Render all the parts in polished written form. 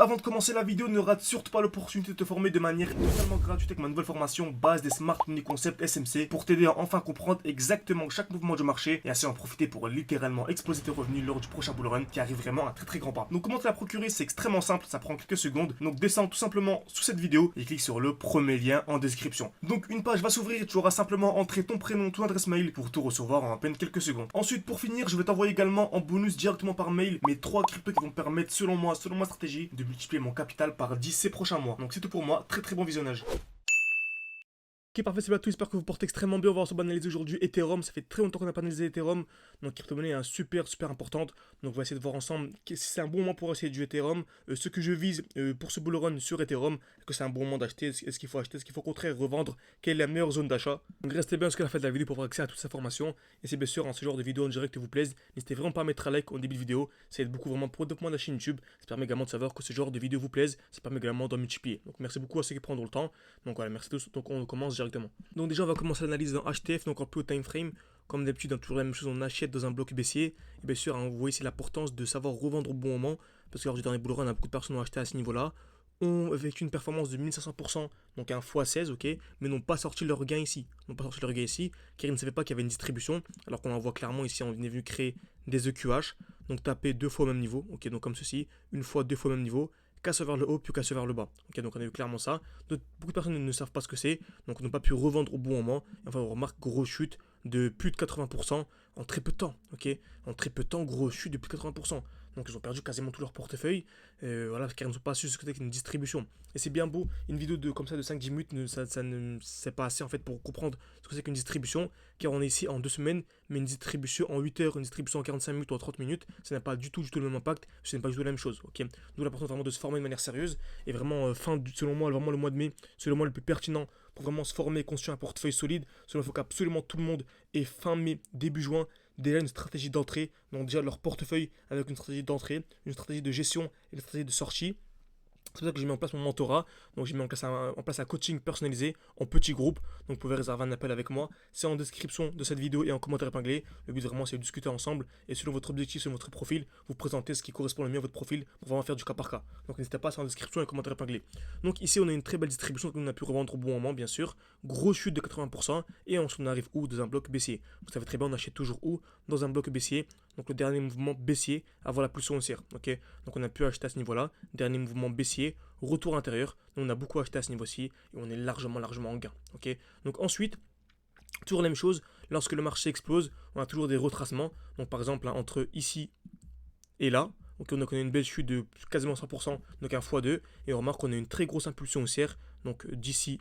avant de commencer la vidéo, ne rate surtout pas l'opportunité de te former de manière totalement gratuite avec ma nouvelle formation base des Smart Money Concept SMC pour t'aider à enfin comprendre exactement chaque mouvement du marché et ainsi en profiter pour littéralement exploser tes revenus lors du prochain bull run qui arrive vraiment à très grand pas. Donc comment te la procurer, c'est extrêmement simple, ça prend quelques secondes. Donc descends tout simplement sous cette vidéo et clique sur le premier lien en description. Donc une page va s'ouvrir et tu auras simplement entré ton prénom, ton adresse mail pour tout recevoir en à peine quelques secondes. Ensuite, pour finir, je vais t'envoyer également en bonus directement par mail mes 3 cryptos qui vont me permettre selon moi, selon ma stratégie, de multiplier mon capital par 10 ces prochains mois. Donc c'est tout pour moi, très bon visionnage. Ok, parfait, c'est tout, j'espère que vous portez extrêmement bien. On va ensemble analyser aujourd'hui Ethereum. Ça fait très longtemps qu'on n'a pas analysé Ethereum. Donc, crypto-monnaie est super importante. Donc, on va essayer de voir ensemble si c'est un bon moment pour essayer du Ethereum. Ce que je vise pour ce bull run sur Ethereum, est-ce que c'est un bon moment d'acheter? Est-ce qu'il faut acheter? Est-ce qu'il faut au contraire revendre? Quelle est la meilleure zone d'achat? Donc, restez bien jusqu'à la fin de la vidéo pour avoir accès à toutes ces informations. Et si bien sûr, ce genre de vidéo en direct vous plaise, n'hésitez vraiment pas à mettre un like au début de vidéo. Ça aide beaucoup vraiment pour le développement de la chaîne YouTube. Ça permet également de savoir que ce genre de vidéo vous plaise. Ça permet également d'en multiplier. Donc, merci beaucoup à ceux qui prendront le temps. Donc, voilà, merci à tous. Donc, on commence directement. Donc, déjà, on va commencer l'analyse dans HTF, donc en plus au time frame. Comme d'habitude, dans toujours la même chose, on achète dans un bloc baissier. Et bien sûr, hein, vous voyez, c'est l'importance de savoir revendre au bon moment. Parce que lors du dernier bull run, beaucoup de personnes ont acheté à ce niveau-là. Ont effectué une performance de 1500%, donc un x16, ok, mais n'ont pas sorti leur gain ici. Car ils ne savaient pas qu'il y avait une distribution. Alors qu'on en voit clairement ici, on est venu créer des EQH. Donc taper 2 fois au même niveau, ok, donc comme ceci, une fois 2 fois au même niveau. Casse vers le haut, puis casse vers le bas. Ok, donc on a vu clairement ça. Beaucoup de personnes ne savent pas ce que c'est, donc on n'a pas pu revendre au bon moment. Et enfin, on remarque grosse chute de plus de 80% en très peu de temps. Ok, en très peu de temps, grosse chute de plus de 80%. Donc ils ont perdu quasiment tout leur portefeuille, voilà, car ils n'ont pas su ce que c'était qu'une distribution. Et c'est bien beau, une vidéo comme ça de 5-10 minutes, c'est pas assez en fait pour comprendre ce que c'est qu'une distribution, car on est ici en 2 semaines, mais une distribution en 8 heures, une distribution en 45 minutes ou en 30 minutes, ça n'a pas du tout le même impact, ce n'est pas du tout la même chose. Ok, d'où l'importance vraiment de se former de manière sérieuse, et vraiment, selon moi, vraiment le mois de mai, selon moi le plus pertinent pour vraiment se former, construire un portefeuille solide. Selon moi, il faut qu'absolument tout le monde ait fin mai, début juin, déjà une stratégie d'entrée, donc déjà leur portefeuille avec une stratégie d'entrée, une stratégie de gestion et une stratégie de sortie. C'est pour ça que j'ai mis en place mon mentorat. Donc j'ai mis en place un coaching personnalisé en petits groupes. Donc vous pouvez réserver un appel avec moi. C'est en description de cette vidéo et en commentaire épinglé. Le but vraiment c'est de discuter ensemble et selon votre objectif, selon votre profil, vous présenter ce qui correspond le mieux à votre profil pour vraiment faire du cas par cas. Donc n'hésitez pas, c'est en description et en commentaire épinglé. Donc ici on a une très belle distribution que l'on a pu revendre au bon moment bien sûr. Grosse chute de 80% et ensuite on arrive où? Dans un bloc baissier. Vous savez très bien on achète toujours où? Dans un bloc baissier. Donc le dernier mouvement baissier avant la pulsion haussière. Ok, donc on a pu acheter à ce niveau-là. Dernier mouvement baissier, retour intérieur. Donc on a beaucoup acheté à ce niveau-ci et on est largement en gain. Ok, donc ensuite, toujours la même chose. Lorsque le marché explose, on a toujours des retracements. Donc par exemple, hein, entre ici et là. Donc on a une belle chute de quasiment 100%, donc un x2. Et on remarque qu'on a une très grosse impulsion haussière. Donc d'ici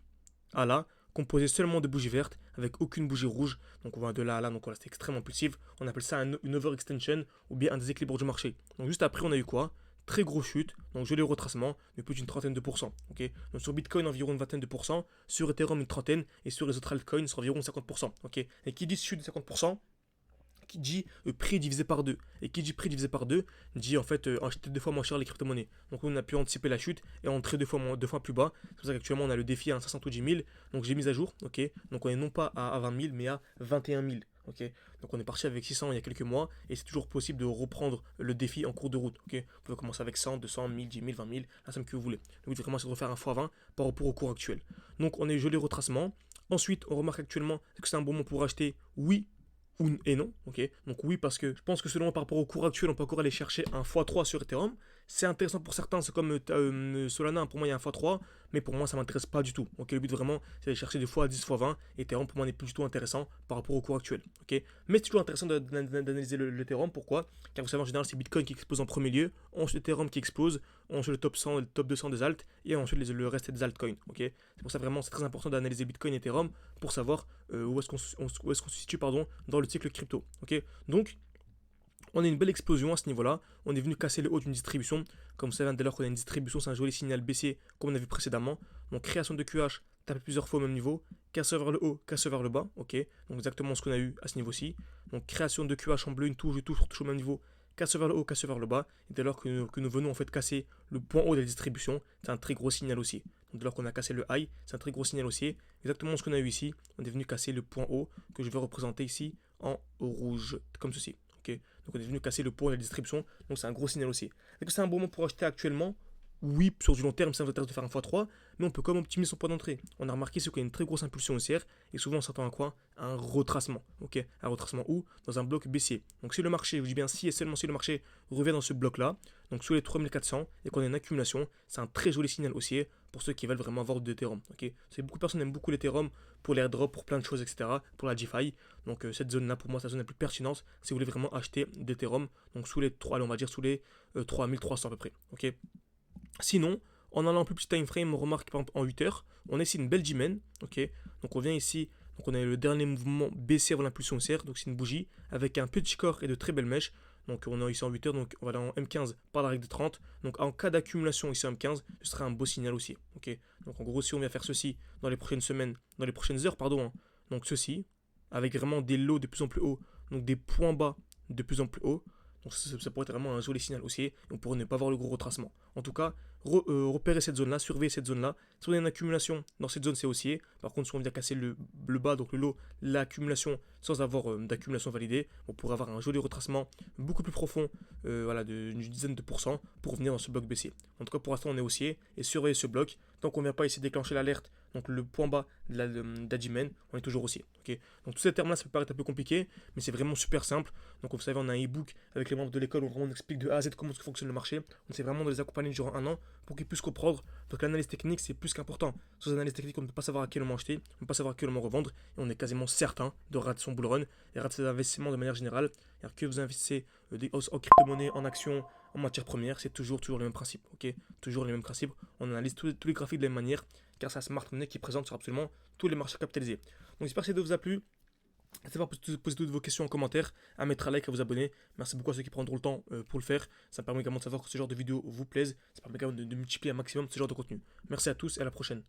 à là, composé seulement de bougies vertes avec aucune bougie rouge. Donc on va de là à là, donc voilà, c'est extrêmement impulsif. On appelle ça une overextension ou bien un déséquilibre du marché. Donc juste après, on a eu quoi? Très gros chute, donc joli retracement de plus d'une trentaine de pourcents. Okay, donc sur Bitcoin, environ une vingtaine de pourcents, sur Ethereum, une trentaine, et sur les autres altcoins, c'est environ 50%. Okay, et qui dit chute de 50%, qui dit prix divisé par 2. Et qui dit prix divisé par 2 dit en fait acheter 2 fois moins cher les crypto-monnaies. Donc on a pu anticiper la chute et entrer 2 fois plus bas. C'est pour ça qu'actuellement on a le défi à 510 000. Donc j'ai mis à jour. Ok, donc on est non pas à 20 000 mais à 21 000. Ok, donc on est parti avec 600 il y a quelques mois et c'est toujours possible de reprendre le défi en cours de route. Ok, vous pouvez commencer avec 100, 200, 1000, 10 000, 20 000, la somme que vous voulez. Le but vraiment c'est de refaire un x20 par rapport au cours actuel. Donc on a eu joli retracement. Ensuite on remarque actuellement que c'est un bon moment pour acheter. Oui et non, ok. Donc oui, parce que je pense que selon moi, par rapport au cours actuel, on peut encore aller chercher un x3 sur Ethereum. C'est intéressant pour certains, c'est comme Solana, pour moi il y a un x3, mais pour moi ça m'intéresse pas du tout. Ok, le but vraiment, c'est d'aller chercher des x10, x20. Ethereum pour moi n'est plus du tout intéressant par rapport au cours actuel. Ok, mais c'est toujours intéressant d'analyser l'Ethereum. Pourquoi? Car vous savez en général c'est Bitcoin qui explose en premier lieu, ensuite Ethereum qui explose, ensuite le top 100 et le top 200 des alts, et ensuite le reste des altcoins. Ok, c'est pour ça vraiment c'est très important d'analyser Bitcoin et Ethereum pour savoir où est-ce qu'on se situe dans le cycle crypto. Ok, donc on a une belle explosion à ce niveau-là. On est venu casser le haut d'une distribution. Comme vous savez, dès lors qu'on a une distribution, c'est un joli signal baissier, comme on a vu précédemment. Donc, création de QH, taper plusieurs fois au même niveau. Casse vers le haut, casse vers le bas. Ok, donc exactement ce qu'on a eu à ce niveau-ci. Donc, création de QH en bleu, une touche au même niveau. Casse vers le haut, casse vers le bas. Et dès lors que nous venons en fait casser le point haut de la distribution, c'est un très gros signal aussi. Donc, dès lors qu'on a cassé le high, c'est un très gros signal aussi. Exactement ce qu'on a eu ici. On est venu casser le point haut que je vais représenter ici en rouge, comme ceci. Okay. Donc on est venu casser le point de la distribution, donc c'est un gros signal aussi. Est-ce que c'est un bon moment pour acheter actuellement? oui, sur du long terme, ça nous intéresse de faire un x3, mais on peut quand même optimiser son point d'entrée. On a remarqué ce qu'il y a une très grosse impulsion haussière, et souvent on s'attend à quoi? À un retracement. Ok, un retracement où? Dans un bloc baissier. Donc si le marché, je dis bien si et seulement si le marché revient dans ce bloc-là, donc sous les 3400, et qu'on a une accumulation, c'est un très joli signal haussier pour ceux qui veulent vraiment avoir de l'Ethereum. Ok, beaucoup de personnes aiment beaucoup l'Ethereum pour l'airdrop, pour plein de choses, etc. Pour la DeFi. Donc cette zone-là, pour moi, c'est la zone la plus pertinente si vous voulez vraiment acheter d'Ethereum. Donc sous les 3, allez, on va dire sous les 3300 à peu près. Ok. Sinon, en allant plus petit time frame, on remarque par exemple en 8 heures, on a ici une belle G-Man, ok. Donc on vient ici, donc on a le dernier mouvement baissier avant l'impulsion haussière, donc c'est une bougie avec un petit corps et de très belles mèches. Donc on a ici en 8 heures, donc on va aller en M15 par la règle de 30. Donc en cas d'accumulation ici en M15, ce sera un beau signal aussi, ok. Donc en gros, si on vient faire ceci dans les prochaines semaines, dans les prochaines heures, pardon, hein, donc ceci, avec vraiment des lots de plus en plus hauts, donc des points bas de plus en plus hauts. Donc ça pourrait être vraiment un joli signal haussier. On pourrait ne pas voir le gros retracement. En tout cas, repérer cette zone-là, surveiller cette zone-là. Si on a une accumulation dans cette zone, c'est haussier. Par contre, si on vient casser le bas, donc le lot, l'accumulation, sans avoir d'accumulation validée, on pourrait avoir un joli retracement beaucoup plus profond, voilà, d'une dizaine de pourcents pour venir dans ce bloc baissier. En tout cas, pour l'instant, on est haussier et surveiller ce bloc. Tant qu'on ne vient pas essayer de déclencher l'alerte, donc le point bas de la G-Man, on est toujours haussier. Okay, donc tous ces termes-là, ça peut paraître un peu compliqué, mais c'est vraiment super simple. Donc vous savez, on a un e-book avec les membres de l'école où vraiment on explique de A à Z comment fonctionne le marché. On essaie vraiment de les accompagner durant un an pour qu'ils puissent comprendre. Donc l'analyse technique, c'est plus qu'important. Sans analyse technique, on ne peut pas savoir à quel moment acheter, on ne peut pas savoir à quel moment revendre, et on est quasiment certain de rater son bull run et rater ses investissements de manière générale. Alors que vous investissez en crypto-monnaie, en actions, en matières premières, c'est toujours le même principe. Ok, toujours les mêmes principes. On analyse tous les graphiques de la même manière, car c'est la smart money qui présente sur absolument tous les marchés capitalisés. Donc j'espère que cette vidéo vous a plu. N'hésitez pas à poser toutes vos questions en commentaire, à mettre un like, à vous abonner. Merci beaucoup à ceux qui prendront le temps pour le faire. Ça me permet également de savoir que ce genre de vidéo vous plaise. Ça permet également de multiplier un maximum ce genre de contenu. Merci à tous et à la prochaine.